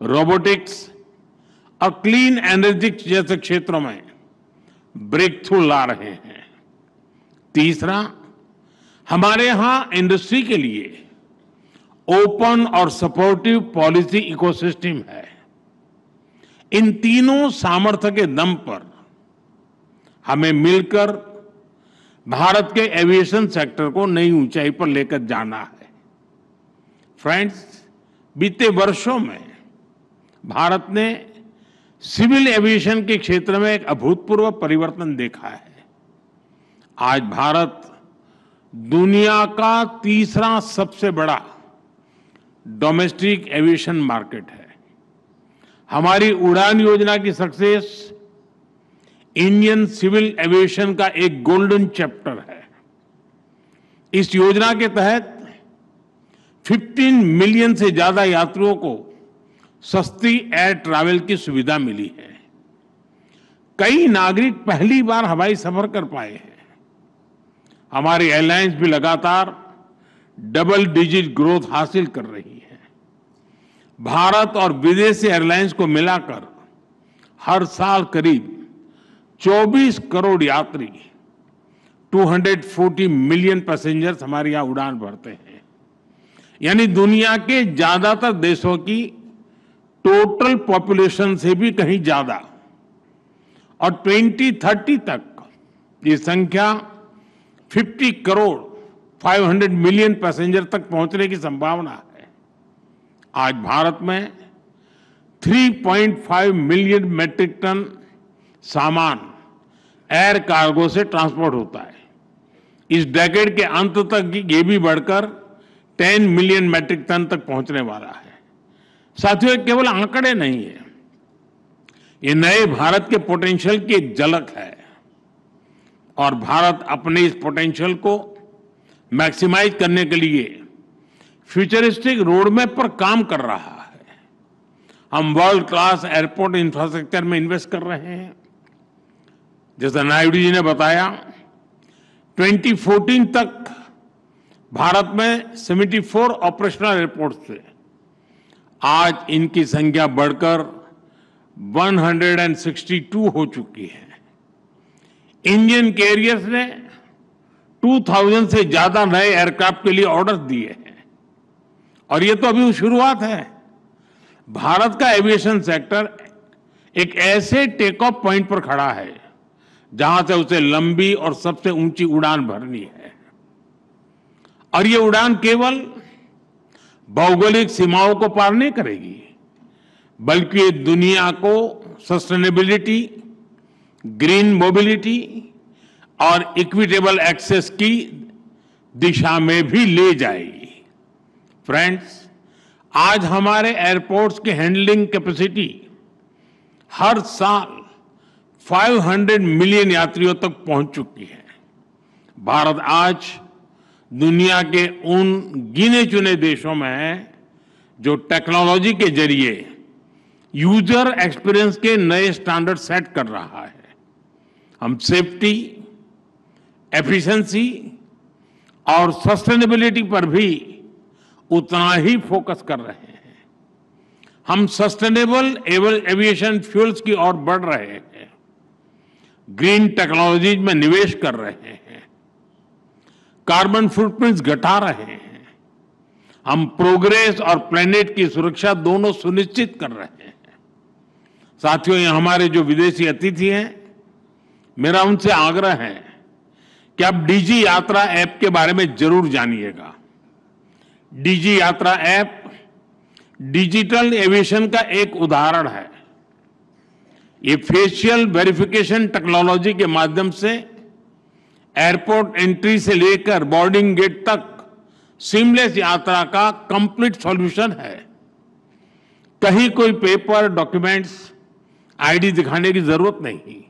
Robotics और clean energy जैसे क्षेत्रों में ब्रेक थ्रू ला रहे हैं। तीसरा, हमारे यहां इंडस्ट्री के लिए ओपन और सपोर्टिव पॉलिसी इकोसिस्टम है। इन तीनों सामर्थ्य के दम पर हमें मिलकर भारत के एविएशन सेक्टर को नई ऊंचाई पर लेकर जाना है। फ्रेंड्स, बीते वर्षों में भारत ने सिविल एविएशन के क्षेत्र में एक अभूतपूर्व परिवर्तन देखा है। आज भारत दुनिया का तीसरा सबसे बड़ा डोमेस्टिक एविएशन मार्केट है। हमारी उड़ान योजना की सक्सेस इंडियन सिविल एविएशन का एक गोल्डन चैप्टर है। इस योजना के तहत 15 मिलियन से ज्यादा यात्रियों को सस्ती एयर ट्रैवल की सुविधा मिली है। कई नागरिक पहली बार हवाई सफर कर पाए हैं। हमारी एयरलाइंस भी लगातार डबल डिजिट ग्रोथ हासिल कर रही है। भारत और विदेशी एयरलाइंस को मिलाकर हर साल करीब 24 करोड़ यात्री 240 मिलियन पैसेंजर्स हमारे यहां उड़ान भरते हैं। यानी दुनिया के ज्यादातर देशों की टोटल पॉपुलेशन से भी कहीं ज्यादा। और 2030 तक ये संख्या 50 करोड़ 500 मिलियन पैसेंजर तक पहुंचने की संभावना है। आज भारत में 3.5 मिलियन मेट्रिक टन सामान एयर कार्गो से ट्रांसपोर्ट होता है। इस डेकेड के अंत तक ये भी बढ़कर 10 मिलियन मेट्रिक टन तक पहुंचने वाला है। साथियों, ये केवल आंकड़े नहीं है, ये नए भारत के पोटेंशियल की एक झलक है और भारत अपने इस पोटेंशियल को मैक्सिमाइज करने के लिए फ्यूचरिस्टिक रोडमैप पर काम कर रहा है। हम वर्ल्ड क्लास एयरपोर्ट इंफ्रास्ट्रक्चर में इन्वेस्ट कर रहे हैं। जैसा नायडू जी ने बताया, 2014 तक भारत में 74 ऑपरेशनल एयरपोर्ट थे। आज इनकी संख्या बढ़कर 162 हो चुकी है। इंडियन कैरियर्स ने 2000 से ज्यादा नए एयरक्राफ्ट के लिए ऑर्डर दिए हैं और ये तो अभी शुरुआत है। भारत का एविएशन सेक्टर एक ऐसे टेक ऑफ पॉइंट पर खड़ा है जहां से उसे लंबी और सबसे ऊंची उड़ान भरनी है। और ये उड़ान केवल भौगोलिक सीमाओं को पार नहीं करेगी, बल्कि ये दुनिया को सस्टेनेबिलिटी, ग्रीन मोबिलिटी और इक्विटेबल एक्सेस की दिशा में भी ले जाएगी। फ्रेंड्स, आज हमारे एयरपोर्ट्स की हैंडलिंग कैपेसिटी हर साल 500 मिलियन यात्रियों तक पहुंच चुकी है। भारत आज दुनिया के उन गिने चुने देशों में है जो टेक्नोलॉजी के जरिए यूजर एक्सपीरियंस के नए स्टैंडर्ड सेट कर रहा है। हम सेफ्टी, एफिशिएंसी और सस्टेनेबिलिटी पर भी उतना ही फोकस कर रहे हैं। हम सस्टेनेबल एविएशन फ्यूल्स की ओर बढ़ रहे हैं, ग्रीन टेक्नोलॉजीज में निवेश कर रहे हैं, कार्बन फुटप्रिंट्स घटा रहे हैं। हम प्रोग्रेस और प्लेनेट की सुरक्षा दोनों सुनिश्चित कर रहे हैं। साथियों, ये हमारे जो विदेशी अतिथि हैं, मेरा उनसे आग्रह है कि आप डीजी यात्रा ऐप के बारे में जरूर जानिएगा। डीजी यात्रा ऐप डिजिटल एविएशन का एक उदाहरण है। ये फेशियल वेरिफिकेशन टेक्नोलॉजी के माध्यम से एयरपोर्ट एंट्री से लेकर बोर्डिंग गेट तक सीमलेस यात्रा का कंप्लीट सॉल्यूशन है। कहीं कोई पेपर, डॉक्यूमेंट्स, आईडी दिखाने की जरूरत नहीं।